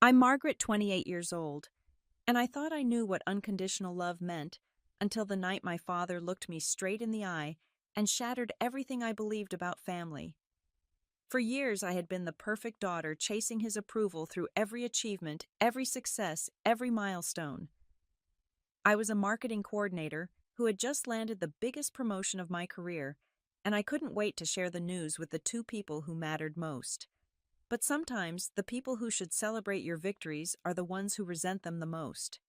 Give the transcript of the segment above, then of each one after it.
I'm Margaret, 28 years old, and I thought I knew what unconditional love meant until the night my father looked me straight in the eye and shattered everything I believed about family. For years, I had been the perfect daughter, chasing his approval through every achievement, every success, every milestone. I was a marketing coordinator who had just landed the biggest promotion of my career, and I couldn't wait to share the news with the two people who mattered most. But sometimes, the people who should celebrate your victories are the ones who resent them the most.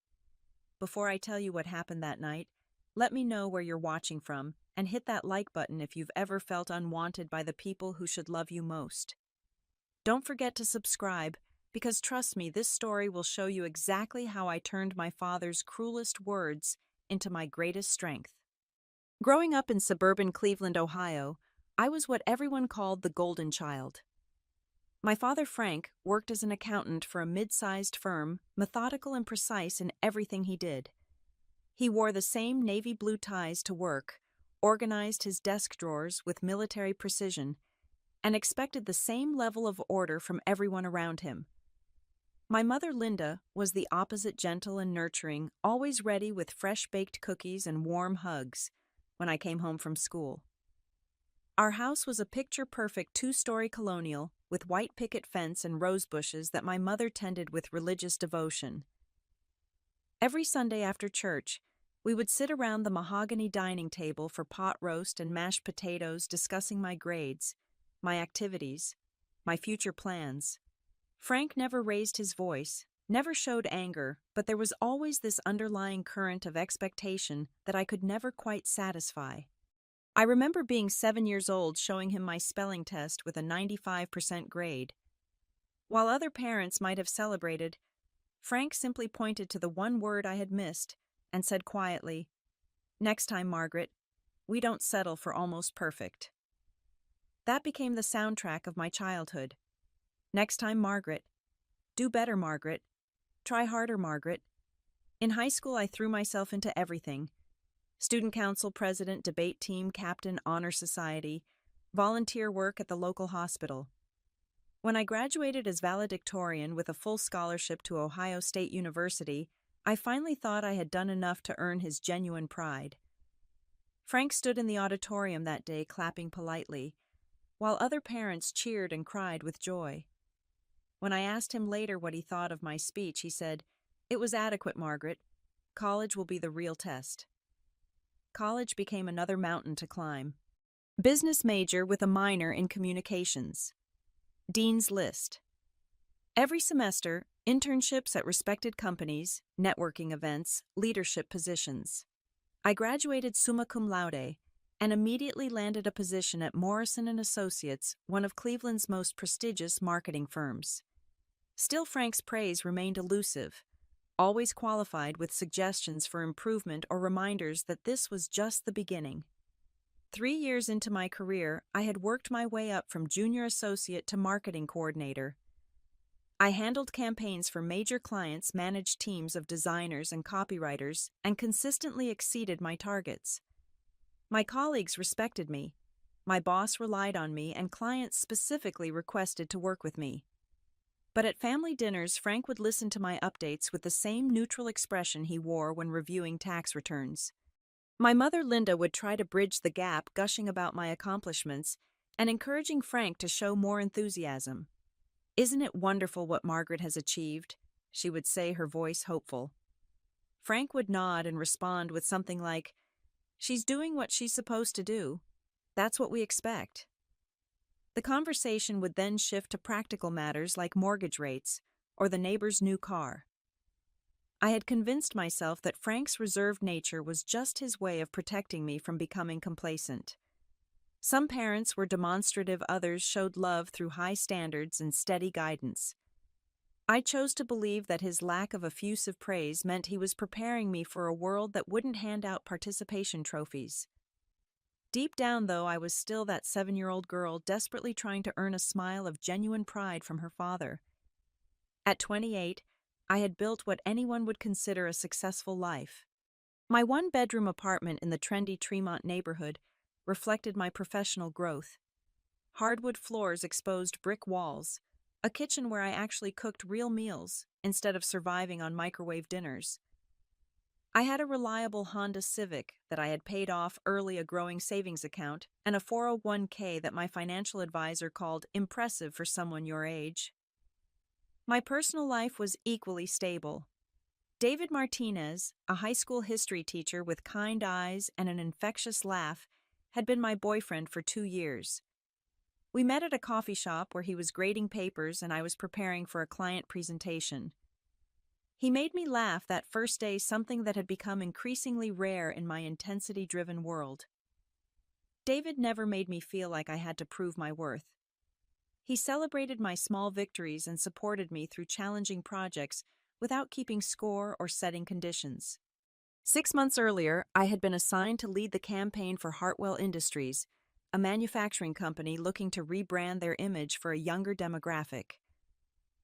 Before I tell you what happened that night, let me know where you're watching from and hit that like button if you've ever felt unwanted by the people who should love you most. Don't forget to subscribe, because trust me, this story will show you exactly how I turned my father's cruelest words into my greatest strength. Growing up in suburban Cleveland, Ohio, I was what everyone called the golden child. My father, Frank, worked as an accountant for a mid-sized firm, methodical and precise in everything he did. He wore the same navy blue ties to work, organized his desk drawers with military precision, and expected the same level of order from everyone around him. My mother, Linda, was the opposite, gentle and nurturing, always ready with fresh-baked cookies and warm hugs when I came home from school. Our house was a picture-perfect two-story colonial with white picket fence and rose bushes that my mother tended with religious devotion. Every Sunday after church, we would sit around the mahogany dining table for pot roast and mashed potatoes, discussing my grades, my activities, my future plans. Frank never raised his voice, never showed anger, but there was always this underlying current of expectation that I could never quite satisfy. I remember being 7 years old, showing him my spelling test with a 95% grade. While other parents might have celebrated, Frank simply pointed to the one word I had missed and said quietly, "Next time, Margaret, we don't settle for almost perfect." That became the soundtrack of my childhood. Next time, Margaret. Do better, Margaret. Try harder, Margaret. In high school, I threw myself into everything: student council president, debate team captain, honor society, volunteer work at the local hospital. When I graduated as valedictorian with a full scholarship to Ohio State University, I finally thought I had done enough to earn his genuine pride. Frank stood in the auditorium that day, clapping politely, while other parents cheered and cried with joy. When I asked him later what he thought of my speech, he said, "It was adequate, Margaret. College will be the real test." College became another mountain to climb. Business major with a minor in communications. Dean's List. Every semester, internships at respected companies, networking events, leadership positions. I graduated summa cum laude and immediately landed a position at Morrison & Associates, one of Cleveland's most prestigious marketing firms. Still, Frank's praise remained elusive, always qualified with suggestions for improvement or reminders that this was just the beginning. 3 years into my career, I had worked my way up from junior associate to marketing coordinator. I handled campaigns for major clients, managed teams of designers and copywriters, and consistently exceeded my targets. My colleagues respected me, my boss relied on me, and clients specifically requested to work with me. But at family dinners, Frank would listen to my updates with the same neutral expression he wore when reviewing tax returns. My mother, Linda, would try to bridge the gap, gushing about my accomplishments and encouraging Frank to show more enthusiasm. "Isn't it wonderful what Margaret has achieved?" she would say, her voice hopeful. Frank would nod and respond with something like, "She's doing what she's supposed to do. That's what we expect." The conversation would then shift to practical matters like mortgage rates or the neighbor's new car. I had convinced myself that Frank's reserved nature was just his way of protecting me from becoming complacent. Some parents were demonstrative, others showed love through high standards and steady guidance. I chose to believe that his lack of effusive praise meant he was preparing me for a world that wouldn't hand out participation trophies. Deep down, though, I was still that 7-year-old girl desperately trying to earn a smile of genuine pride from her father. At 28, I had built what anyone would consider a successful life. My one-bedroom apartment in the trendy Tremont neighborhood reflected my professional growth. Hardwood floors, exposed brick walls, a kitchen where I actually cooked real meals instead of surviving on microwave dinners. I had a reliable Honda Civic that I had paid off early, a growing savings account, and a 401k that my financial advisor called impressive for someone your age. My personal life was equally stable. David Martinez, a high school history teacher with kind eyes and an infectious laugh, had been my boyfriend for 2 years. We met at a coffee shop where he was grading papers and I was preparing for a client presentation. He made me laugh that first day, something that had become increasingly rare in my intensity-driven world. David never made me feel like I had to prove my worth. He celebrated my small victories and supported me through challenging projects without keeping score or setting conditions. 6 months earlier, I had been assigned to lead the campaign for Hartwell Industries, a manufacturing company looking to rebrand their image for a younger demographic.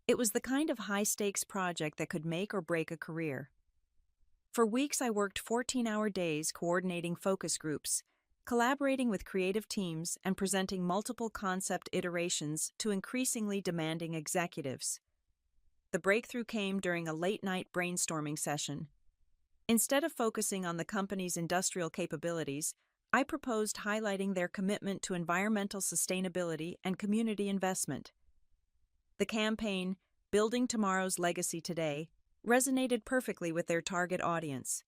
It was the kind of high-stakes project that could make or break a career. For weeks, I worked 14-hour days coordinating focus groups, collaborating with creative teams, and presenting multiple concept iterations to increasingly demanding executives. The breakthrough came during a late-night brainstorming session. Instead of focusing on the company's industrial capabilities, I proposed highlighting their commitment to environmental sustainability and community investment. The campaign, Building Tomorrow's Legacy Today, resonated perfectly with their target audience.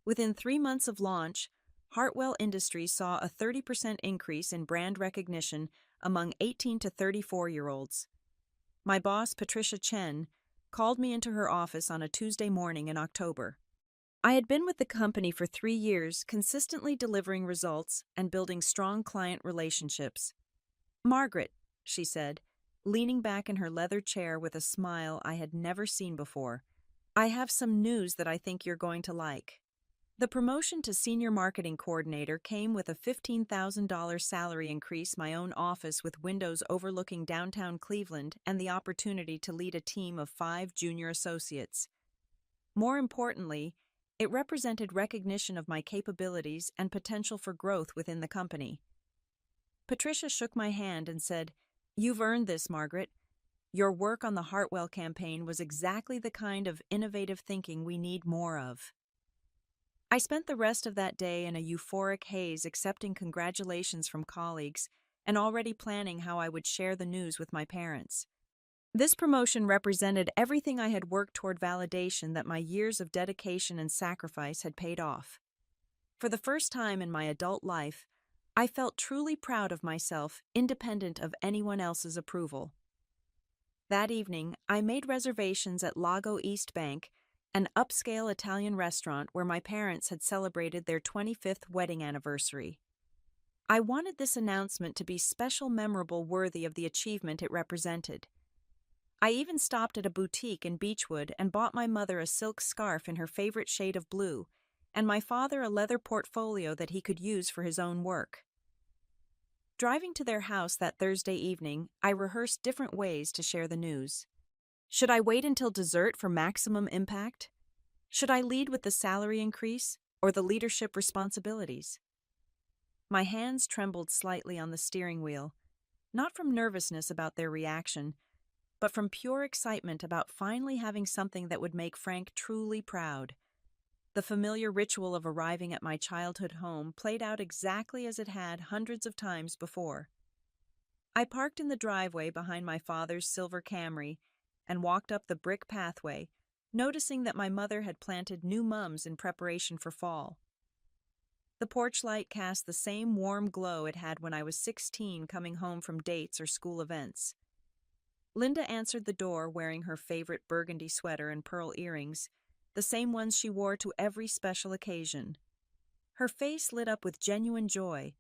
Within 3 months of launch, Hartwell Industries saw a 30% increase in brand recognition among 18 to 34-year-olds. My boss, Patricia Chen, called me into her office on a Tuesday morning in October. I had been with the company for 3 years, consistently delivering results and building strong client relationships. "Margaret," she said, leaning back in her leather chair with a smile I had never seen before, "I have some news that I think you're going to like." The promotion to Senior Marketing Coordinator came with a $15,000 salary increase, my own office with windows overlooking downtown Cleveland, and the opportunity to lead a team of 5 junior associates. More importantly, it represented recognition of my capabilities and potential for growth within the company. Patricia shook my hand and said, "You've earned this, Margaret. Your work on the Hartwell campaign was exactly the kind of innovative thinking we need more of." I spent the rest of that day in a euphoric haze, accepting congratulations from colleagues and already planning how I would share the news with my parents. This promotion represented everything I had worked toward, validation that my years of dedication and sacrifice had paid off. For the first time in my adult life, I felt truly proud of myself, independent of anyone else's approval. That evening, I made reservations at Lago East Bank, an upscale Italian restaurant where my parents had celebrated their 25th wedding anniversary. I wanted this announcement to be special, memorable, worthy of the achievement it represented. I even stopped at a boutique in Beechwood and bought my mother a silk scarf in her favorite shade of blue, and my father a leather portfolio that he could use for his own work. Driving to their house that Thursday evening, I rehearsed different ways to share the news. Should I wait until dessert for maximum impact? Should I lead with the salary increase or the leadership responsibilities? My hands trembled slightly on the steering wheel, not from nervousness about their reaction, but from pure excitement about finally having something that would make Frank truly proud. The familiar ritual of arriving at my childhood home played out exactly as it had hundreds of times before. I parked in the driveway behind my father's silver Camry and walked up the brick pathway, noticing that my mother had planted new mums in preparation for fall. The porch light cast the same warm glow it had when I was 16, coming home from dates or school events. Linda answered the door wearing her favorite burgundy sweater and pearl earrings, the same ones she wore to every special occasion. Her face lit up with genuine joy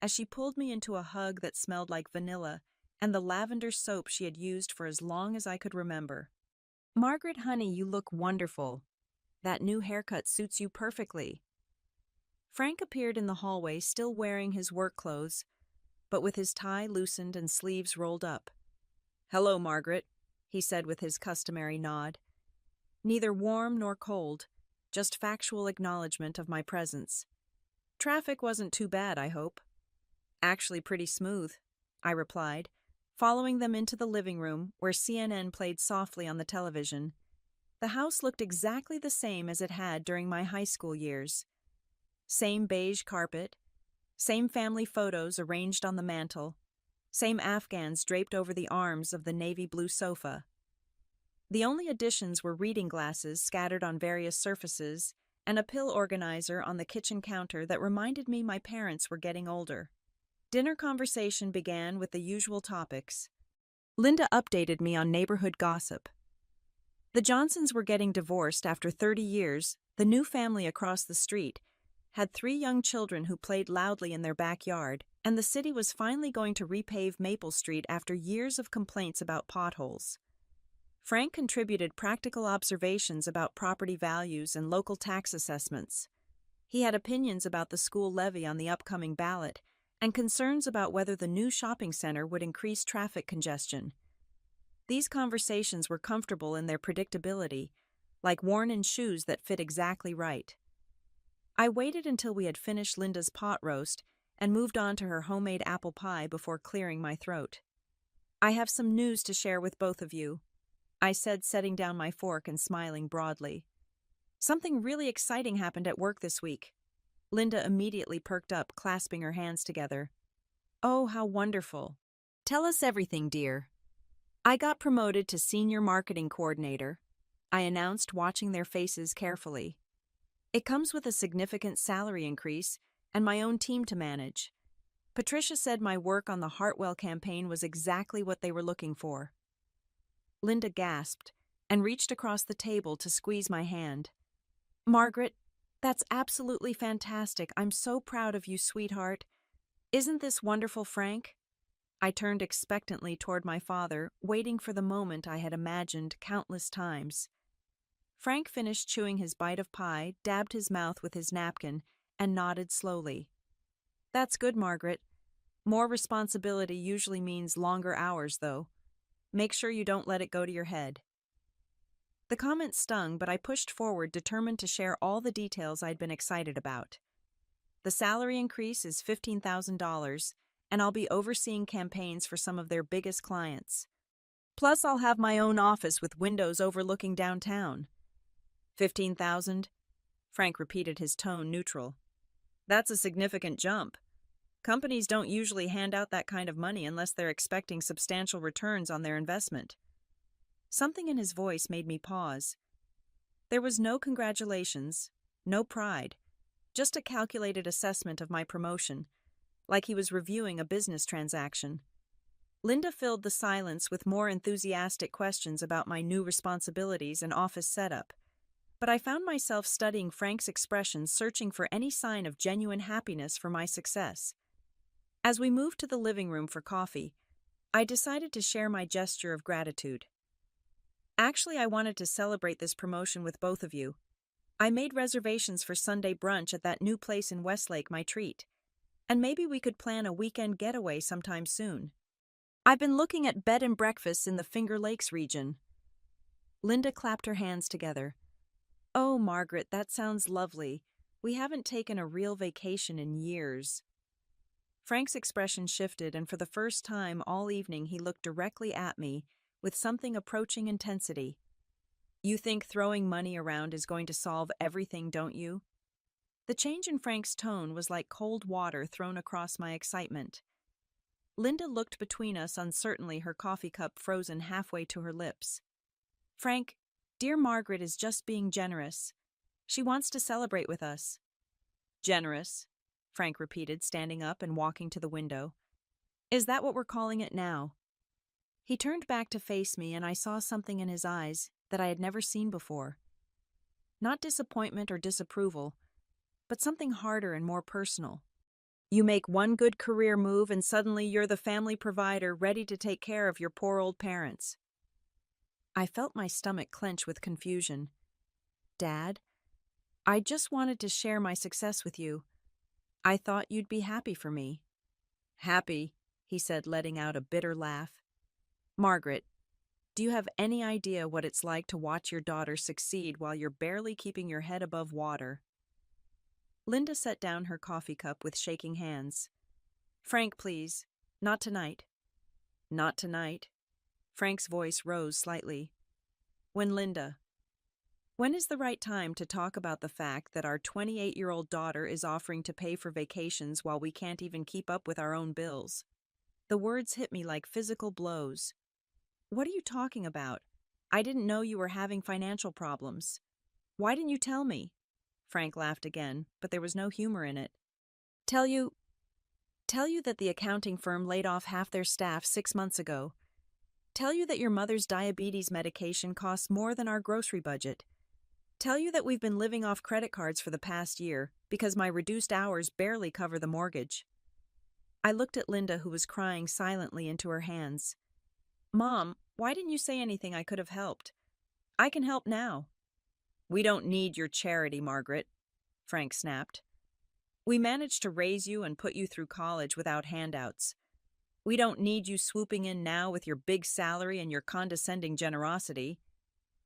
as she pulled me into a hug that smelled like vanilla and the lavender soap she had used for as long as I could remember. "Margaret, honey, you look wonderful. That new haircut suits you perfectly." Frank appeared in the hallway, still wearing his work clothes, but with his tie loosened and sleeves rolled up. "Hello, Margaret," he said with his customary nod. Neither warm nor cold, just factual acknowledgement of my presence. "Traffic wasn't too bad, I hope." "Actually pretty smooth," I replied, following them into the living room where CNN played softly on the television. The house looked exactly the same as it had during my high school years. Same beige carpet, same family photos arranged on the mantel, same Afghans draped over the arms of the navy blue sofa. The only additions were reading glasses scattered on various surfaces and a pill organizer on the kitchen counter that reminded me my parents were getting older. Dinner conversation began with the usual topics. Linda updated me on neighborhood gossip. The Johnsons were getting divorced after 30 years. The new family across the street had 3 young children who played loudly in their backyard, and the city was finally going to repave Maple Street after years of complaints about potholes. Frank contributed practical observations about property values and local tax assessments. He had opinions about the school levy on the upcoming ballot and concerns about whether the new shopping center would increase traffic congestion. These conversations were comfortable in their predictability, like worn-in shoes that fit exactly right. I waited until we had finished Linda's pot roast and moved on to her homemade apple pie before clearing my throat. "I have some news to share with both of you," I said, setting down my fork and smiling broadly. "Something really exciting happened at work this week." Linda immediately perked up, clasping her hands together. "Oh, how wonderful. Tell us everything, dear." "I got promoted to senior marketing coordinator," I announced, watching their faces carefully. "It comes with a significant salary increase and my own team to manage. Patricia said my work on the Hartwell campaign was exactly what they were looking for." Linda gasped and reached across the table to squeeze my hand. "Margaret, that's absolutely fantastic. I'm so proud of you, sweetheart. Isn't this wonderful, Frank?" I turned expectantly toward my father, waiting for the moment I had imagined countless times. Frank finished chewing his bite of pie, dabbed his mouth with his napkin, and nodded slowly. "That's good, Margaret. More responsibility usually means longer hours, though. Make sure you don't let it go to your head." The comment stung, but I pushed forward, determined to share all the details I'd been excited about. "The salary increase is $15,000, and I'll be overseeing campaigns for some of their biggest clients. Plus, I'll have my own office with windows overlooking downtown." "15,000? Frank repeated, his tone neutral. "That's a significant jump. Companies don't usually hand out that kind of money unless they're expecting substantial returns on their investment." Something in his voice made me pause. There was no congratulations, no pride, just a calculated assessment of my promotion, like he was reviewing a business transaction. Linda filled the silence with more enthusiastic questions about my new responsibilities and office setup, but I found myself studying Frank's expression, searching for any sign of genuine happiness for my success. As we moved to the living room for coffee, I decided to share my gesture of gratitude. "Actually, I wanted to celebrate this promotion with both of you. I made reservations for Sunday brunch at that new place in Westlake, my treat. And maybe we could plan a weekend getaway sometime soon. I've been looking at bed and breakfasts in the Finger Lakes region." Linda clapped her hands together. "Oh, Margaret, that sounds lovely. We haven't taken a real vacation in years." Frank's expression shifted, and for the first time all evening he looked directly at me with something approaching intensity. "You think throwing money around is going to solve everything, don't you?" The change in Frank's tone was like cold water thrown across my excitement. Linda looked between us uncertainly, her coffee cup frozen halfway to her lips. "Frank, dear Margaret is just being generous. She wants to celebrate with us." "Generous?" Frank repeated, standing up and walking to the window. "Is that what we're calling it now?" He turned back to face me, and I saw something in his eyes that I had never seen before. Not disappointment or disapproval, but something harder and more personal. You make one good career move and suddenly you're the family provider ready to take care of your poor old parents. I felt my stomach clench with confusion. "Dad, I just wanted to share my success with you. I thought you'd be happy for me." "Happy?" he said, letting out a bitter laugh. "Margaret, do you have any idea what it's like to watch your daughter succeed while you're barely keeping your head above water?" Linda set down her coffee cup with shaking hands. "Frank, please. Not tonight." Not tonight. Frank's voice rose slightly. When Linda? When is the right time to talk about the fact that our 28-year-old daughter is offering to pay for vacations while we can't even keep up with our own bills? The words hit me like physical blows. What are you talking about? I didn't know you were having financial problems. Why didn't you tell me? Frank laughed again, but there was no humor in it. Tell you that the accounting firm laid off half their staff 6 months ago. Tell you that your mother's diabetes medication costs more than our grocery budget. Tell you that we've been living off credit cards for the past year because my reduced hours barely cover the mortgage. I looked at Linda, who was crying silently into her hands. Mom, why didn't you say anything I could have helped? I can help now. We don't need your charity, Margaret, Frank snapped. We managed to raise you and put you through college without handouts. We don't need you swooping in now with your big salary and your condescending generosity.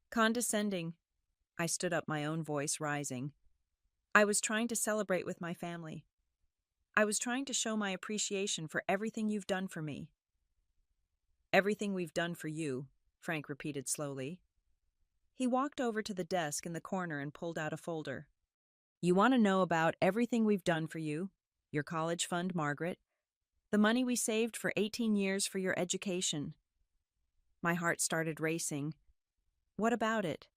Condescending. I stood up, my own voice rising. I was trying to celebrate with my family. I was trying to show my appreciation for everything you've done for me. Everything we've done for you, Frank repeated slowly. He walked over to the desk in the corner and pulled out a folder. You want to know about everything we've done for you? Your college fund, Margaret. The money we saved for 18 years for your education. My heart started racing. What about it?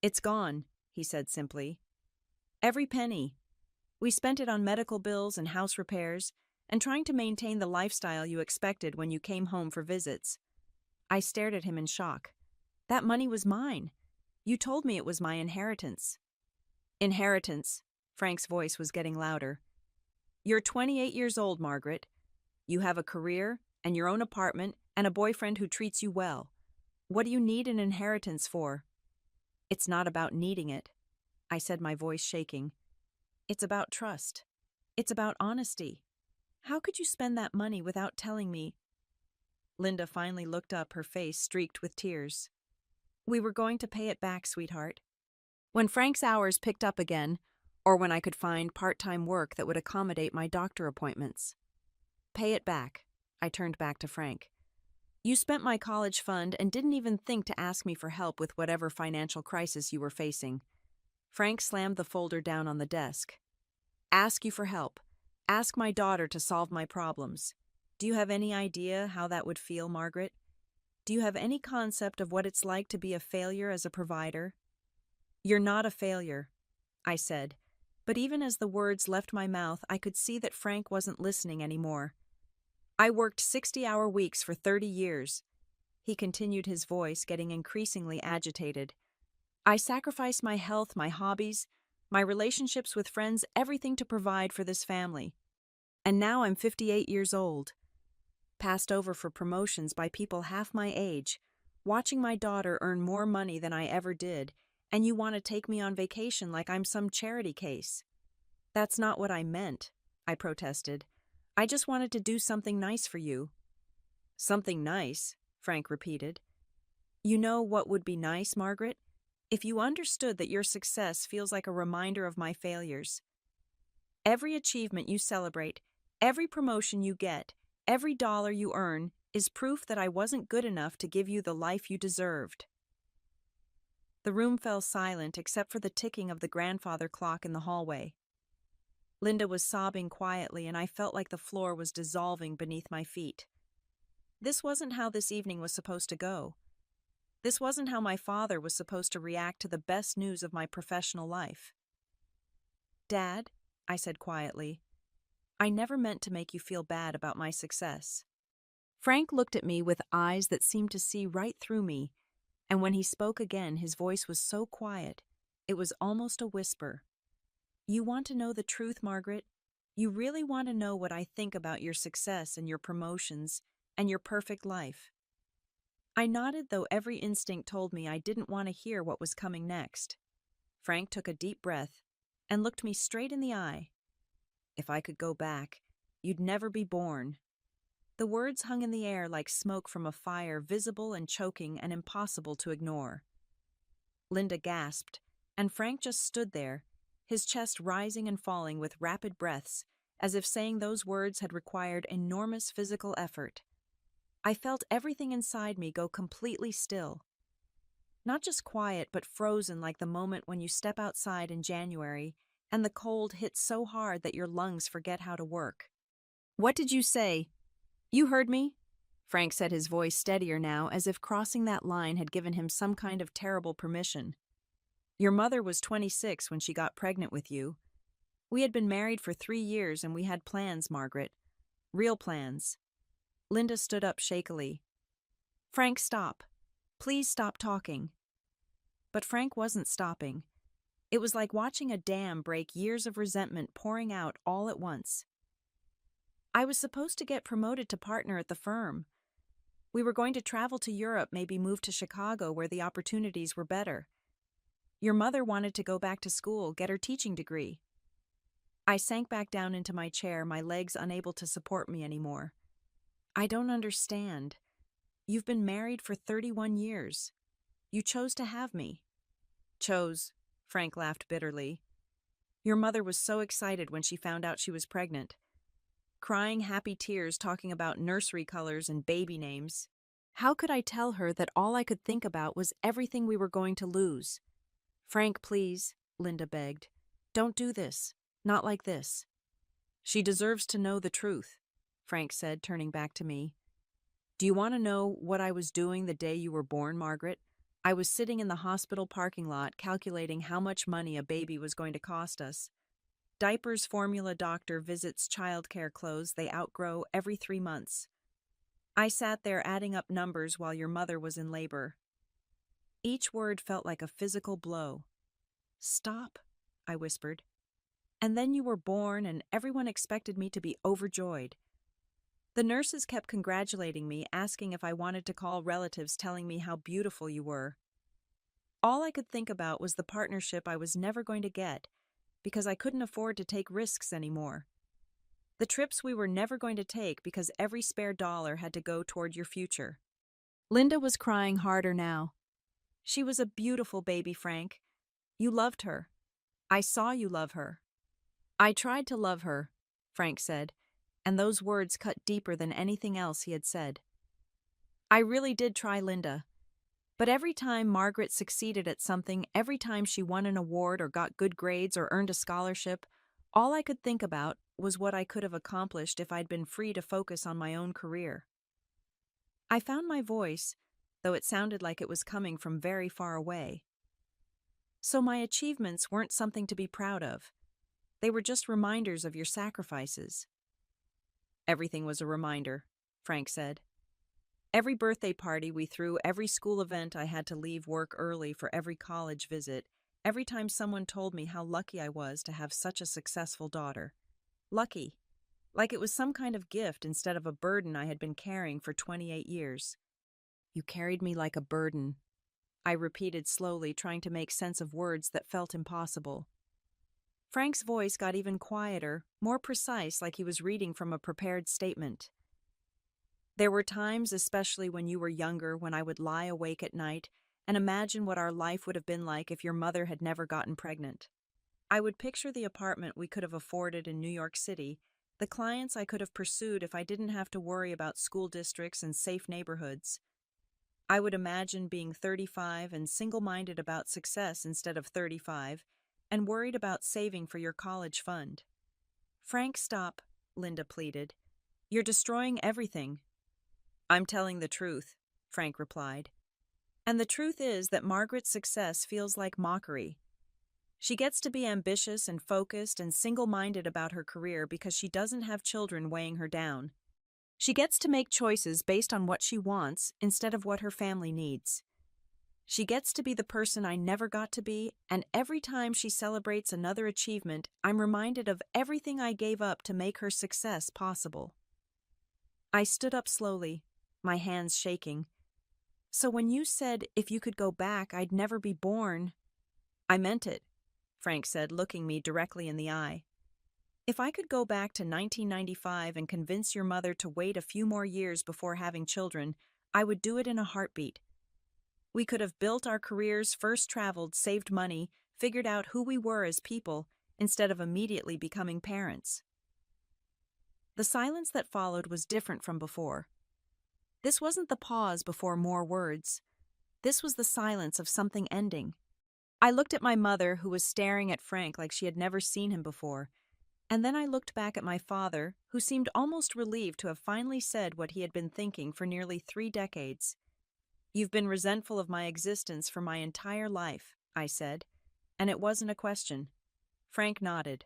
It's gone, he said simply. Every penny. We spent it on medical bills and house repairs, and trying to maintain the lifestyle you expected when you came home for visits. I stared at him in shock. That money was mine. You told me it was my inheritance. Inheritance. Frank's voice was getting louder. You're 28 years old, Margaret. You have a career and your own apartment and a boyfriend who treats you well. What do you need an inheritance for? It's not about needing it, I said, my voice shaking. It's about trust. It's about honesty. How could you spend that money without telling me? Linda finally looked up, her face streaked with tears. We were going to pay it back, sweetheart. When Frank's hours picked up again, or when I could find part-time work that would accommodate my doctor appointments. Pay it back, I turned back to Frank. You spent my college fund and didn't even think to ask me for help with whatever financial crisis you were facing. Frank slammed the folder down on the desk. Ask you for help. Ask my daughter to solve my problems. Do you have any idea how that would feel, Margaret? Do you have any concept of what it's like to be a failure as a provider? You're not a failure, I said, but even as the words left my mouth, I could see that Frank wasn't listening anymore. I worked 60-hour weeks for 30 years. He continued, his voice getting increasingly agitated. I sacrificed my health, my hobbies, my relationships with friends, everything to provide for this family. And now I'm 58 years old, passed over for promotions by people half my age, watching my daughter earn more money than I ever did, and you want to take me on vacation like I'm some charity case. That's not what I meant, I protested. I just wanted to do something nice for you. Something nice, Frank repeated. You know what would be nice, Margaret? If you understood that your success feels like a reminder of my failures. Every achievement you celebrate, every promotion you get, every dollar you earn is proof that I wasn't good enough to give you the life you deserved. The room fell silent except for the ticking of the grandfather clock in the hallway. Linda was sobbing quietly, and I felt like the floor was dissolving beneath my feet. This wasn't how this evening was supposed to go. This wasn't how my father was supposed to react to the best news of my professional life. Dad, I said quietly, I never meant to make you feel bad about my success. Frank looked at me with eyes that seemed to see right through me, and when he spoke again, his voice was so quiet, it was almost a whisper. You want to know the truth, Margaret? You really want to know what I think about your success and your promotions and your perfect life? I nodded, though every instinct told me I didn't want to hear what was coming next. Frank took a deep breath and looked me straight in the eye. If I could go back, you'd never be born. The words hung in the air like smoke from a fire, visible and choking and impossible to ignore. Linda gasped, and Frank just stood there, his chest rising and falling with rapid breaths, as if saying those words had required enormous physical effort. I felt everything inside me go completely still. Not just quiet, but frozen like the moment when you step outside in January and the cold hits so hard that your lungs forget how to work. What did you say? You heard me? Frank said, his voice steadier now, as if crossing that line had given him some kind of terrible permission. Your mother was 26 when she got pregnant with you. We had been married for 3 years and we had plans, Margaret. Real plans. Linda stood up shakily. Frank, stop. Please stop talking. But Frank wasn't stopping. It was like watching a dam break, years of resentment pouring out all at once. I was supposed to get promoted to partner at the firm. We were going to travel to Europe, maybe move to Chicago where the opportunities were better. Your mother wanted to go back to school, get her teaching degree. I sank back down into my chair, my legs unable to support me anymore. I don't understand. You've been married for 31 years. You chose to have me. Chose, Frank laughed bitterly. Your mother was so excited when she found out she was pregnant. Crying happy tears talking about nursery colors and baby names. How could I tell her that all I could think about was everything we were going to lose? Frank, please, Linda begged. Don't do this. Not like this. She deserves to know the truth, Frank said, turning back to me. Do you want to know what I was doing the day you were born, Margaret? I was sitting in the hospital parking lot calculating how much money a baby was going to cost us. Diapers, formula, doctor visits, childcare clothes they outgrow every 3 months. I sat there adding up numbers while your mother was in labor. Each word felt like a physical blow. Stop, I whispered. And then you were born and everyone expected me to be overjoyed. The nurses kept congratulating me, asking if I wanted to call relatives, telling me how beautiful you were. All I could think about was the partnership I was never going to get, because I couldn't afford to take risks anymore. The trips we were never going to take because every spare dollar had to go toward your future. Linda was crying harder now. She was a beautiful baby, Frank. You loved her. I saw you love her. I tried to love her, Frank said, and those words cut deeper than anything else he had said. I really did try, Linda. But every time Margaret succeeded at something, every time she won an award or got good grades or earned a scholarship, all I could think about was what I could have accomplished if I'd been free to focus on my own career. I found my voice, though it sounded like it was coming from very far away. So my achievements weren't something to be proud of. They were just reminders of your sacrifices. Everything was a reminder, Frank said. Every birthday party we threw, every school event I had to leave work early for, every college visit, every time someone told me how lucky I was to have such a successful daughter. Lucky. Like it was some kind of gift instead of a burden I had been carrying for 28 years. You carried me like a burden, I repeated slowly, trying to make sense of words that felt impossible. Frank's voice got even quieter, more precise, like he was reading from a prepared statement. There were times, especially when you were younger, when I would lie awake at night and imagine what our life would have been like if your mother had never gotten pregnant. I would picture the apartment we could have afforded in New York City, the clients I could have pursued if I didn't have to worry about school districts and safe neighborhoods. I would imagine being 35 and single-minded about success instead of 35, and worried about saving for your college fund. Frank, stop, Linda pleaded. You're destroying everything. I'm telling the truth, Frank replied. And the truth is that Margaret's success feels like mockery. She gets to be ambitious and focused and single-minded about her career because she doesn't have children weighing her down. She gets to make choices based on what she wants instead of what her family needs. She gets to be the person I never got to be, and every time she celebrates another achievement, I'm reminded of everything I gave up to make her success possible. I stood up slowly, my hands shaking. So when you said if you could go back, I'd never be born, I meant it, Frank said, looking me directly in the eye. If I could go back to 1995 and convince your mother to wait a few more years before having children, I would do it in a heartbeat. We could have built our careers, first traveled, saved money, figured out who we were as people, instead of immediately becoming parents. The silence that followed was different from before. This wasn't the pause before more words. This was the silence of something ending. I looked at my mother, who was staring at Frank like she had never seen him before, and then I looked back at my father, who seemed almost relieved to have finally said what he had been thinking for nearly 3 decades. "You've been resentful of my existence for my entire life," I said, and it wasn't a question. Frank nodded.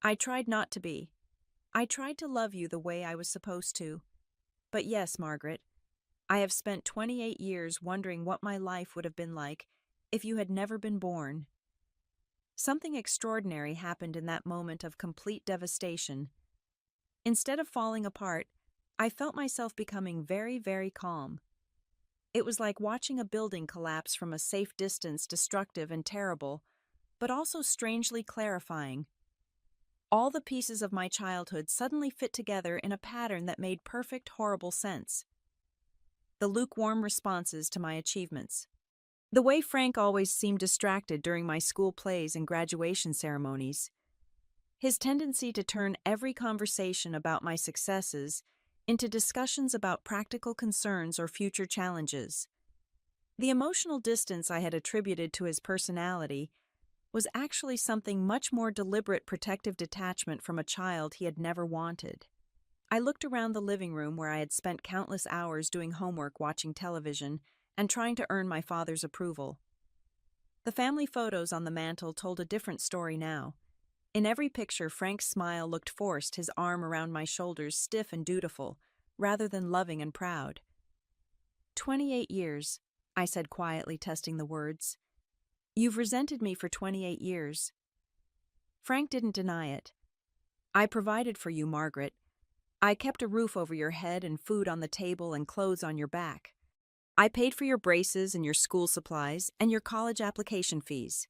"I tried not to be. I tried to love you the way I was supposed to. But yes, Margaret, I have spent 28 years wondering what my life would have been like if you had never been born." Something extraordinary happened in that moment of complete devastation. Instead of falling apart, I felt myself becoming very, very calm. It was like watching a building collapse from a safe distance, destructive and terrible, but also strangely clarifying. All the pieces of my childhood suddenly fit together in a pattern that made perfect, horrible sense. The lukewarm responses to my achievements. The way Frank always seemed distracted during my school plays and graduation ceremonies. His tendency to turn every conversation about my successes into discussions about practical concerns or future challenges. The emotional distance I had attributed to his personality was actually something much more deliberate protective detachment from a child he had never wanted. I looked around the living room where I had spent countless hours doing homework, watching television, and trying to earn my father's approval. The family photos on the mantel told a different story now. In every picture, Frank's smile looked forced, his arm around my shoulders stiff and dutiful, rather than loving and proud. 28 years, I said quietly, testing the words. "You've resented me for 28 years. Frank didn't deny it. "I provided for you, Margaret. I kept a roof over your head and food on the table and clothes on your back. I paid for your braces and your school supplies and your college application fees.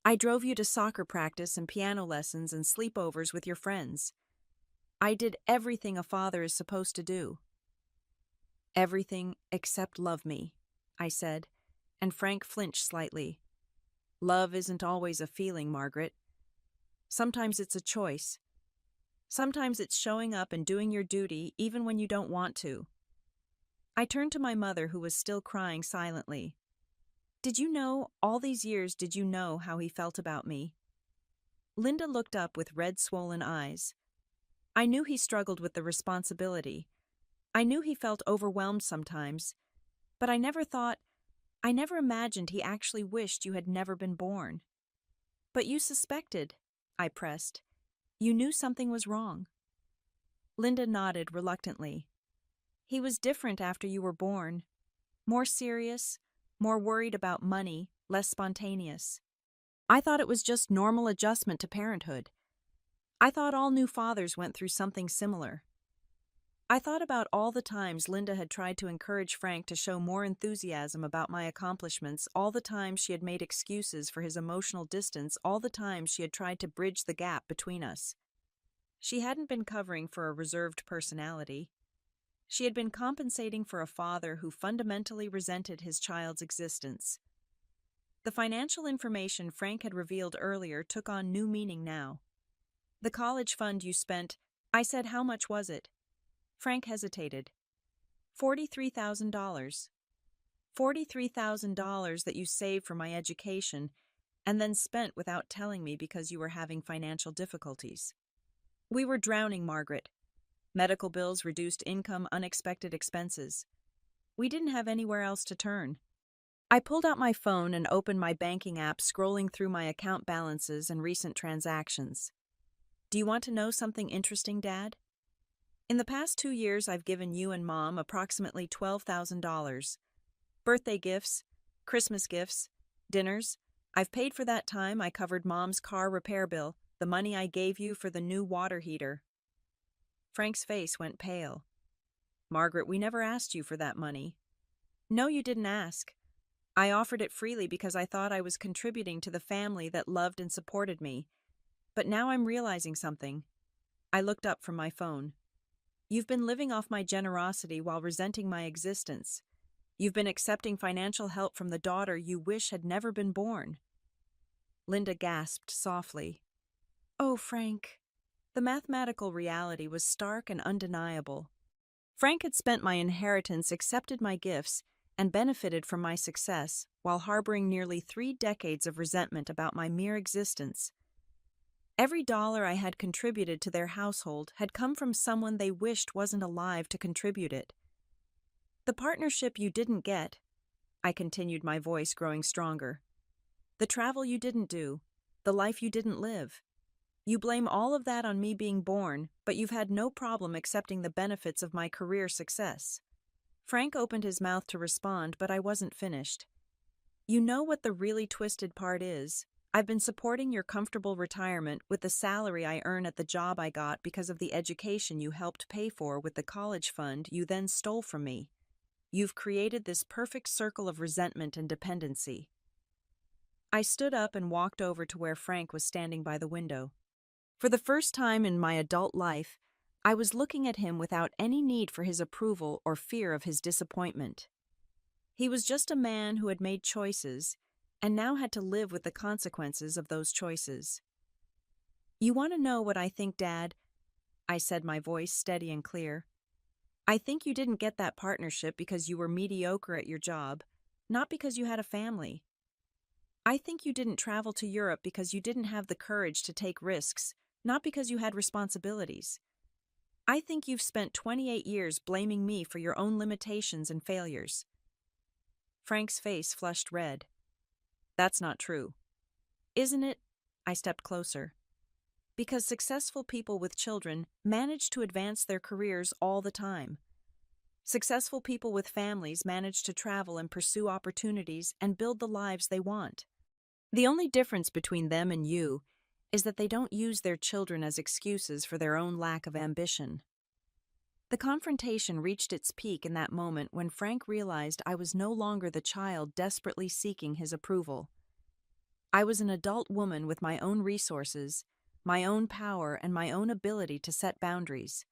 I drove you to soccer practice and piano lessons and sleepovers with your friends. I did everything a father is supposed to do." "Everything except love me," I said, and Frank flinched slightly. "Love isn't always a feeling, Margaret. Sometimes it's a choice. Sometimes it's showing up and doing your duty even when you don't want to." I turned to my mother, who was still crying silently. All these years, did you know how he felt about me?" Linda looked up with red, swollen eyes. "I knew he struggled with the responsibility. I knew he felt overwhelmed sometimes, but I never imagined he actually wished you had never been born." "But you suspected," I pressed. "You knew something was wrong." Linda nodded reluctantly. "He was different after you were born. More serious, more worried about money, less spontaneous. I thought it was just normal adjustment to parenthood. I thought all new fathers went through something similar." I thought about all the times Linda had tried to encourage Frank to show more enthusiasm about my accomplishments, all the times she had made excuses for his emotional distance, all the times she had tried to bridge the gap between us. She hadn't been covering for a reserved personality. She had been compensating for a father who fundamentally resented his child's existence. The financial information Frank had revealed earlier took on new meaning now. "The college fund you spent," I said. "How much was it?" Frank hesitated. $43,000. $43,000 that you saved for my education and then spent without telling me because you were having financial difficulties. We were drowning, Margaret. Medical bills, reduced income, unexpected expenses. We didn't have anywhere else to turn." I pulled out my phone and opened my banking app, scrolling through my account balances and recent transactions. "Do you want to know something interesting, Dad? In the past 2 years, I've given you and Mom approximately $12,000. Birthday gifts, Christmas gifts, dinners. I've paid for that time. I covered Mom's car repair bill, the money I gave you for the new water heater." Frank's face went pale. "Margaret, we never asked you for that money." "No, you didn't ask. I offered it freely because I thought I was contributing to the family that loved and supported me. But now I'm realizing something." I looked up from my phone. "You've been living off my generosity while resenting my existence. You've been accepting financial help from the daughter you wish had never been born." Linda gasped softly. "Oh, Frank." The mathematical reality was stark and undeniable. Frank had spent my inheritance, accepted my gifts, and benefited from my success while harboring nearly 3 decades of resentment about my mere existence. Every dollar I had contributed to their household had come from someone they wished wasn't alive to contribute it. The partnership you didn't get, I continued, my voice growing stronger. The travel you didn't do, the life you didn't live. You blame all of that on me being born, but you've had no problem accepting the benefits of my career success. Frank opened his mouth to respond, but I wasn't finished. You know what the really twisted part is? I've been supporting your comfortable retirement with the salary I earn at the job I got because of the education you helped pay for with the college fund you then stole from me. You've created this perfect circle of resentment and dependency. I stood up and walked over to where Frank was standing by the window. For the first time in my adult life, I was looking at him without any need for his approval or fear of his disappointment. He was just a man who had made choices and now had to live with the consequences of those choices. You want to know what I think, Dad? I said, my voice steady and clear. I think you didn't get that partnership because you were mediocre at your job, not because you had a family. I think you didn't travel to Europe because you didn't have the courage to take risks, not because you had responsibilities. I think you've spent 28 years blaming me for your own limitations and failures. Frank's face flushed red. That's not true. Isn't it? I stepped closer. Because successful people with children manage to advance their careers all the time. Successful people with families manage to travel and pursue opportunities and build the lives they want. The only difference between them and you is that they don't use their children as excuses for their own lack of ambition. The confrontation reached its peak in that moment when Frank realized I was no longer the child desperately seeking his approval. I was an adult woman with my own resources, my own power, and my own ability to set boundaries.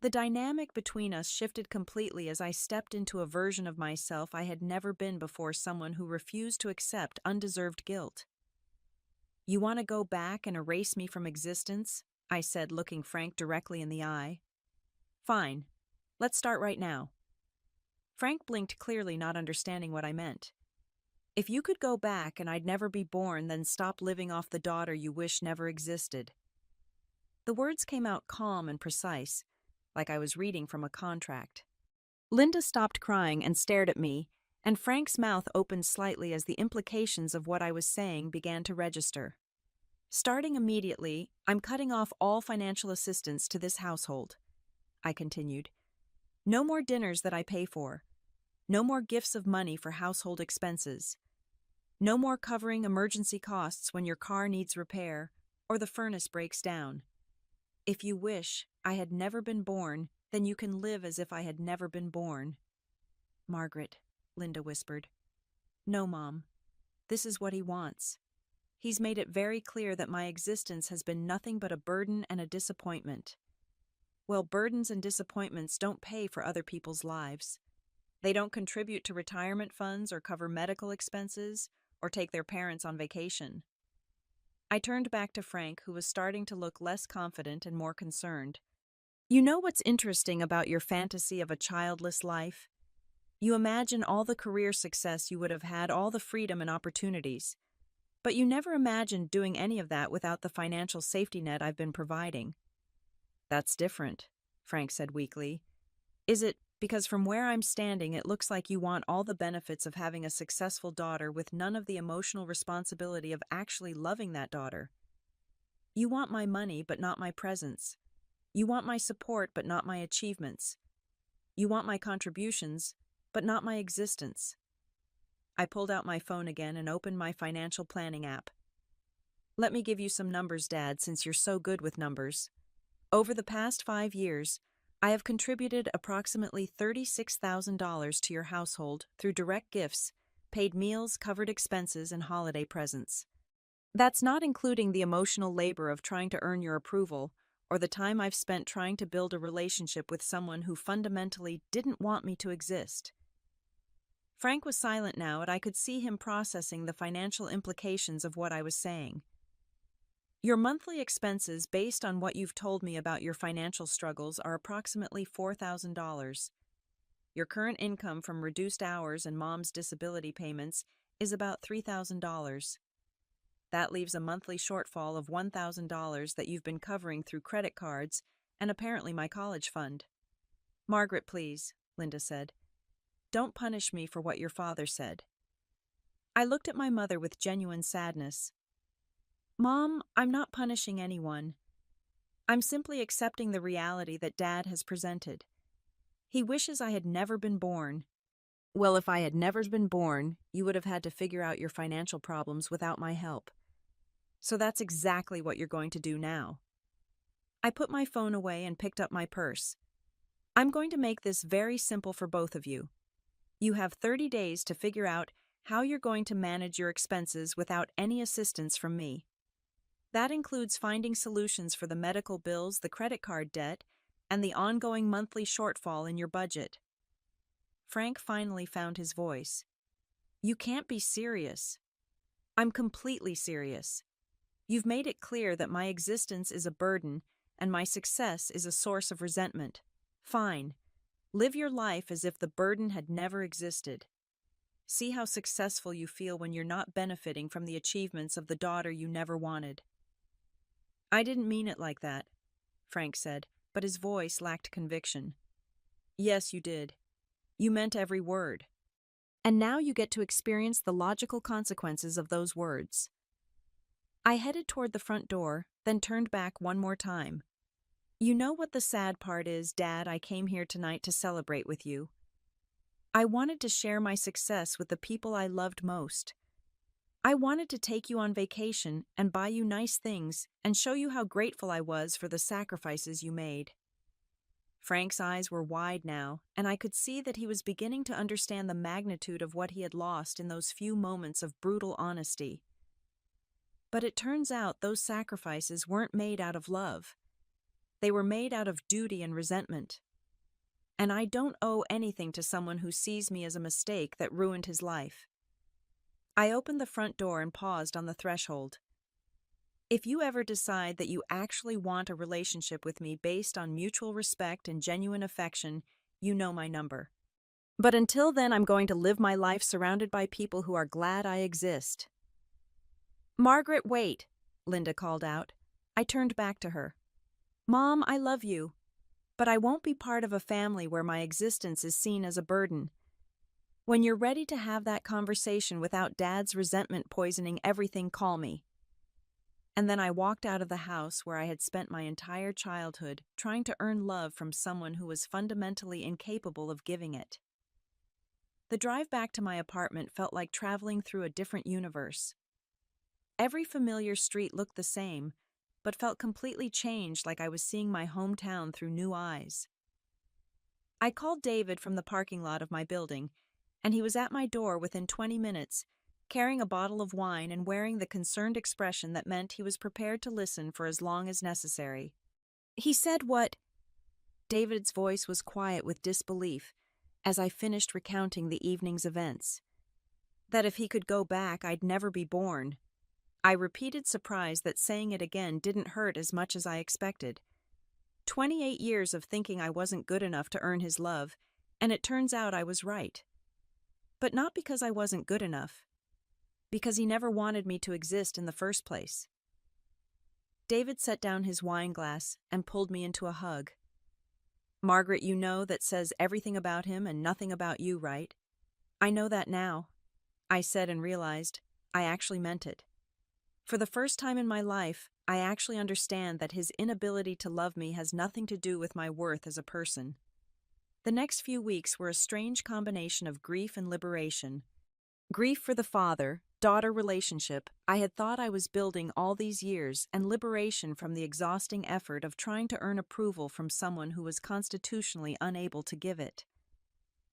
The dynamic between us shifted completely as I stepped into a version of myself I had never been before, someone who refused to accept undeserved guilt. You want to go back and erase me from existence? I said, looking Frank directly in the eye. Fine. Let's start right now. Frank blinked, clearly not understanding what I meant. If you could go back and I'd never be born, then stop living off the daughter you wish never existed. The words came out calm and precise, like I was reading from a contract. Linda stopped crying and stared at me, and Frank's mouth opened slightly as the implications of what I was saying began to register. Starting immediately, I'm cutting off all financial assistance to this household, I continued. No more dinners that I pay for. No more gifts of money for household expenses. No more covering emergency costs when your car needs repair or the furnace breaks down. If you wish I had never been born, then you can live as if I had never been born. Margaret, Linda whispered. No, Mom. This is what he wants. He's made it very clear that my existence has been nothing but a burden and a disappointment. Well, burdens and disappointments don't pay for other people's lives. They don't contribute to retirement funds or cover medical expenses or take their parents on vacation. I turned back to Frank, who was starting to look less confident and more concerned. You know what's interesting about your fantasy of a childless life? You imagine all the career success you would have had, all the freedom and opportunities. But you never imagined doing any of that without the financial safety net I've been providing. That's different, Frank said weakly. Is it because from where I'm standing it looks like you want all the benefits of having a successful daughter with none of the emotional responsibility of actually loving that daughter? You want my money but not my presence. You want my support but not my achievements. You want my contributions but not my existence. I pulled out my phone again and opened my financial planning app. Let me give you some numbers, Dad, since you're so good with numbers. Over the past 5 years, I have contributed approximately $36,000 to your household through direct gifts, paid meals, covered expenses, and holiday presents. That's not including the emotional labor of trying to earn your approval or the time I've spent trying to build a relationship with someone who fundamentally didn't want me to exist. Frank was silent now, and I could see him processing the financial implications of what I was saying. Your monthly expenses, based on what you've told me about your financial struggles, are approximately $4,000. Your current income from reduced hours and mom's disability payments is about $3,000. That leaves a monthly shortfall of $1,000 that you've been covering through credit cards and apparently my college fund. Margaret, please, Linda said. Don't punish me for what your father said. I looked at my mother with genuine sadness. Mom, I'm not punishing anyone. I'm simply accepting the reality that Dad has presented. He wishes I had never been born. Well, if I had never been born, you would have had to figure out your financial problems without my help. So that's exactly what you're going to do now. I put my phone away and picked up my purse. I'm going to make this very simple for both of you. You have 30 days to figure out how you're going to manage your expenses without any assistance from me. That includes finding solutions for the medical bills, the credit card debt, and the ongoing monthly shortfall in your budget. Frank finally found his voice. You can't be serious. I'm completely serious. You've made it clear that my existence is a burden and my success is a source of resentment. Fine. Live your life as if the burden had never existed. See how successful you feel when you're not benefiting from the achievements of the daughter you never wanted. I didn't mean it like that, Frank said, but his voice lacked conviction. Yes, you did. You meant every word. And now you get to experience the logical consequences of those words. I headed toward the front door, then turned back one more time. You know what the sad part is, Dad? I came here tonight to celebrate with you. I wanted to share my success with the people I loved most. I wanted to take you on vacation and buy you nice things and show you how grateful I was for the sacrifices you made. Frank's eyes were wide now, and I could see that he was beginning to understand the magnitude of what he had lost in those few moments of brutal honesty. But it turns out those sacrifices weren't made out of love. They were made out of duty and resentment. And I don't owe anything to someone who sees me as a mistake that ruined his life. I opened the front door and paused on the threshold. If you ever decide that you actually want a relationship with me based on mutual respect and genuine affection, you know my number. But until then, I'm going to live my life surrounded by people who are glad I exist. Margaret, wait, Linda called out. I turned back to her. Mom, I love you, but I won't be part of a family where my existence is seen as a burden. When you're ready to have that conversation without Dad's resentment poisoning everything, call me. And then I walked out of the house where I had spent my entire childhood trying to earn love from someone who was fundamentally incapable of giving it. The drive back to my apartment felt like traveling through a different universe. Every familiar street looked the same, but felt completely changed, like I was seeing my hometown through new eyes. I called David from the parking lot of my building, and he was at my door within 20 minutes, carrying a bottle of wine and wearing the concerned expression that meant he was prepared to listen for as long as necessary. He said what? David's voice was quiet with disbelief as I finished recounting the evening's events. That if he could go back, I'd never be born. I repeated, surprised that saying it again didn't hurt as much as I expected. 28 years of thinking I wasn't good enough to earn his love, and it turns out I was right. But not because I wasn't good enough. Because he never wanted me to exist in the first place. David set down his wine glass and pulled me into a hug. Margaret, you know that says everything about him and nothing about you, right? I know that now, I said, and realized I actually meant it. For the first time in my life, I actually understand that his inability to love me has nothing to do with my worth as a person. The next few weeks were a strange combination of grief and liberation. Grief for the father-daughter relationship I had thought I was building all these years, and liberation from the exhausting effort of trying to earn approval from someone who was constitutionally unable to give it.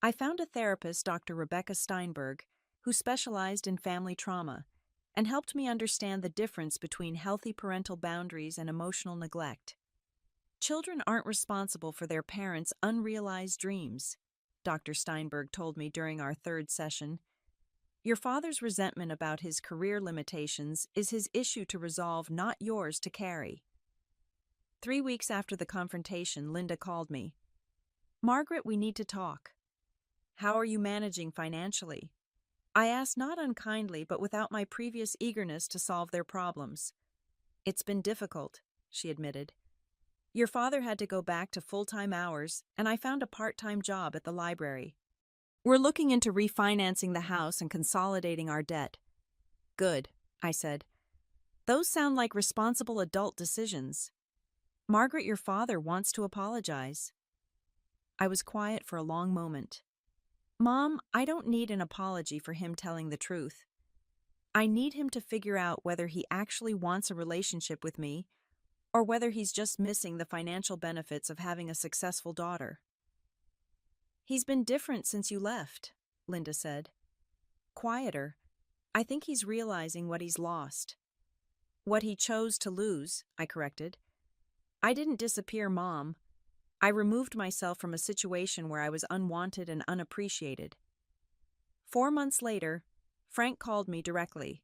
I found a therapist, Dr. Rebecca Steinberg, who specialized in family trauma, and helped me understand the difference between healthy parental boundaries and emotional neglect. Children aren't responsible for their parents' unrealized dreams, Dr. Steinberg told me during our third session. Your father's resentment about his career limitations is his issue to resolve, not yours to carry. 3 weeks after the confrontation, Linda called me. Margaret, we need to talk. How are you managing financially? I asked not unkindly, but without my previous eagerness to solve their problems. It's been difficult, she admitted. Your father had to go back to full-time hours, and I found a part-time job at the library. We're looking into refinancing the house and consolidating our debt. Good, I said. Those sound like responsible adult decisions. Margaret, your father wants to apologize. I was quiet for a long moment. Mom, I don't need an apology for him telling the truth. I need him to figure out whether he actually wants a relationship with me or whether he's just missing the financial benefits of having a successful daughter. He's been different since you left, Linda said. Quieter. I think he's realizing what he's lost. What he chose to lose, I corrected. I didn't disappear, Mom. I removed myself from a situation where I was unwanted and unappreciated. 4 months later, Frank called me directly.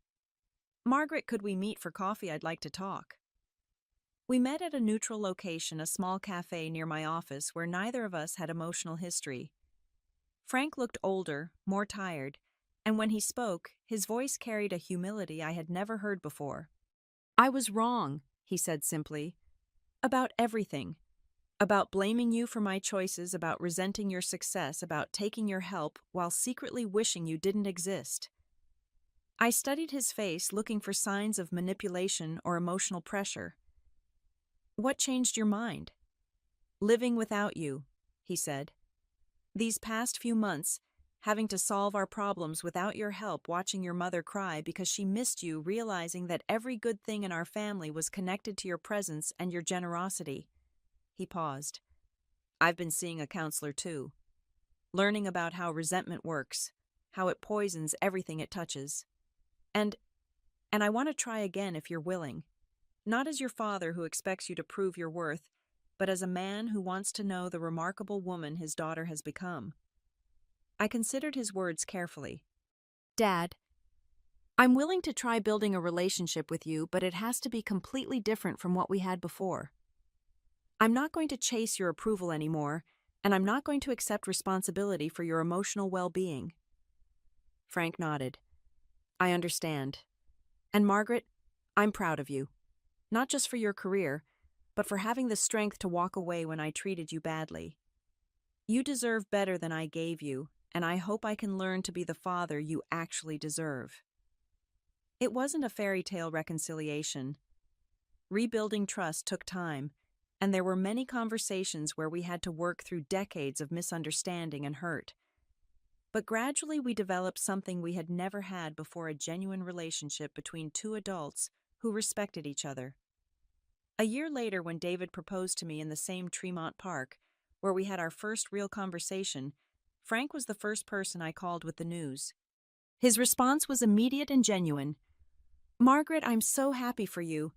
Margaret, could we meet for coffee? I'd like to talk. We met at a neutral location, a small cafe near my office where neither of us had emotional history. Frank looked older, more tired, and when he spoke, his voice carried a humility I had never heard before. I was wrong, he said simply, about everything. About blaming you for my choices, about resenting your success, about taking your help while secretly wishing you didn't exist. I studied his face, looking for signs of manipulation or emotional pressure. What changed your mind? Living without you, he said. These past few months, having to solve our problems without your help, watching your mother cry because she missed you, realizing that every good thing in our family was connected to your presence and your generosity. He paused. I've been seeing a counselor too, learning about how resentment works, how it poisons everything it touches. And I want to try again if you're willing. Not as your father who expects you to prove your worth, but as a man who wants to know the remarkable woman his daughter has become. I considered his words carefully. Dad, I'm willing to try building a relationship with you, but it has to be completely different from what we had before. I'm not going to chase your approval anymore, and I'm not going to accept responsibility for your emotional well-being. Frank nodded. I understand. And Margaret, I'm proud of you. Not just for your career, but for having the strength to walk away when I treated you badly. You deserve better than I gave you, and I hope I can learn to be the father you actually deserve. It wasn't a fairy tale reconciliation. Rebuilding trust took time, and there were many conversations where we had to work through decades of misunderstanding and hurt. But gradually we developed something we had never had before, a genuine relationship between two adults who respected each other. A year later, when David proposed to me in the same Tremont Park, where we had our first real conversation, Frank was the first person I called with the news. His response was immediate and genuine. Margaret, I'm so happy for you.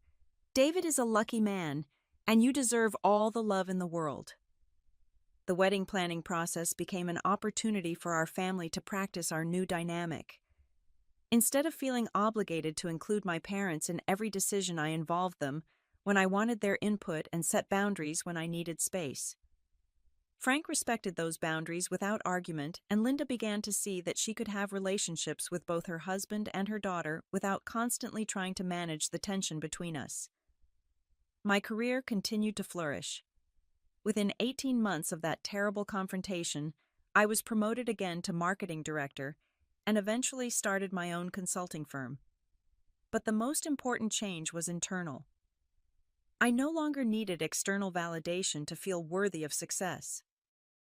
David is a lucky man, and you deserve all the love in the world. The wedding planning process became an opportunity for our family to practice our new dynamic. Instead of feeling obligated to include my parents in every decision I involved them, when I wanted their input and set boundaries when I needed space. Frank respected those boundaries without argument, and Linda began to see that she could have relationships with both her husband and her daughter without constantly trying to manage the tension between us. My career continued to flourish. Within 18 months of that terrible confrontation, I was promoted again to marketing director and eventually started my own consulting firm. But the most important change was internal. I no longer needed external validation to feel worthy of success.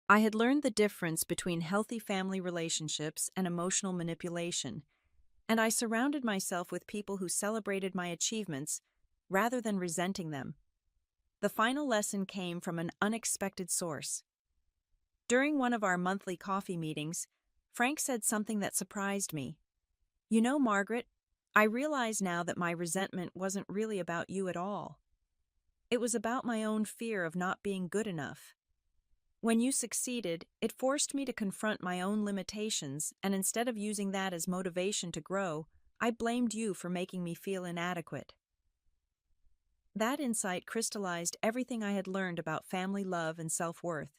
I had learned the difference between healthy family relationships and emotional manipulation, and I surrounded myself with people who celebrated my achievements rather than resenting them. The final lesson came from an unexpected source. During one of our monthly coffee meetings, Frank said something that surprised me. You know, Margaret, I realize now that my resentment wasn't really about you at all. It was about my own fear of not being good enough. When you succeeded, it forced me to confront my own limitations, and instead of using that as motivation to grow, I blamed you for making me feel inadequate. That insight crystallized everything I had learned about family love and self-worth.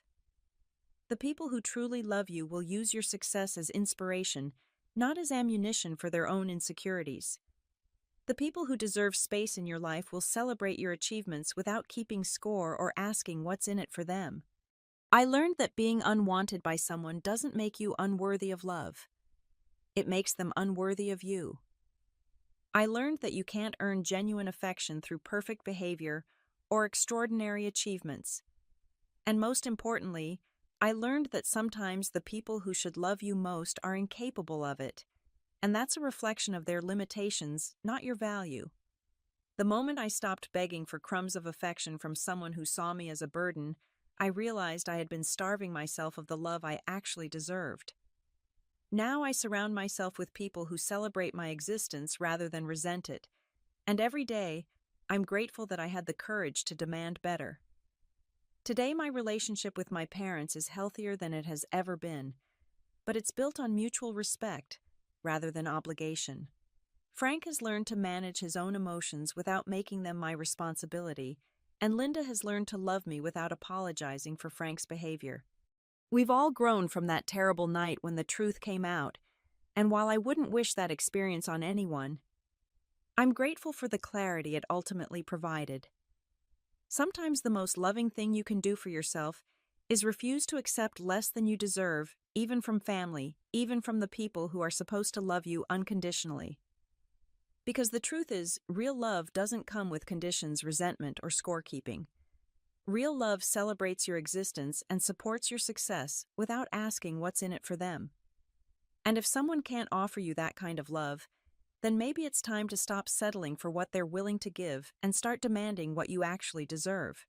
The people who truly love you will use your success as inspiration, not as ammunition for their own insecurities. The people who deserve space in your life will celebrate your achievements without keeping score or asking what's in it for them. I learned that being unwanted by someone doesn't make you unworthy of love. It makes them unworthy of you. I learned that you can't earn genuine affection through perfect behavior or extraordinary achievements. And most importantly, I learned that sometimes the people who should love you most are incapable of it, and that's a reflection of their limitations, not your value. The moment I stopped begging for crumbs of affection from someone who saw me as a burden, I realized I had been starving myself of the love I actually deserved. Now I surround myself with people who celebrate my existence rather than resent it, and every day, I'm grateful that I had the courage to demand better. Today, my relationship with my parents is healthier than it has ever been, but it's built on mutual respect rather than obligation. Frank has learned to manage his own emotions without making them my responsibility, and Linda has learned to love me without apologizing for Frank's behavior. We've all grown from that terrible night when the truth came out, and while I wouldn't wish that experience on anyone, I'm grateful for the clarity it ultimately provided. Sometimes the most loving thing you can do for yourself is refuse to accept less than you deserve, even from family, even from the people who are supposed to love you unconditionally. Because the truth is, real love doesn't come with conditions, resentment, or scorekeeping. Real love celebrates your existence and supports your success without asking what's in it for them. And if someone can't offer you that kind of love, then maybe it's time to stop settling for what they're willing to give and start demanding what you actually deserve.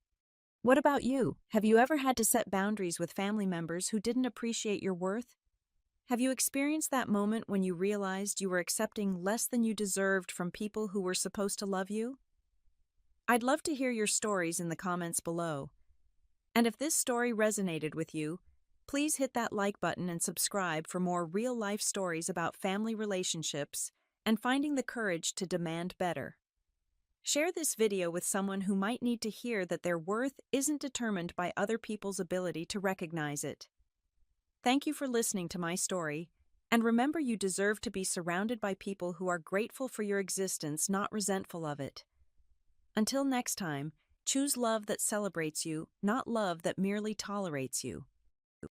What about you? Have you ever had to set boundaries with family members who didn't appreciate your worth? Have you experienced that moment when you realized you were accepting less than you deserved from people who were supposed to love you? I'd love to hear your stories in the comments below. And if this story resonated with you, please hit that like button and subscribe for more real-life stories about family relationships and finding the courage to demand better. Share this video with someone who might need to hear that their worth isn't determined by other people's ability to recognize it. Thank you for listening to my story, and remember you deserve to be surrounded by people who are grateful for your existence, not resentful of it. Until next time, choose love that celebrates you, not love that merely tolerates you.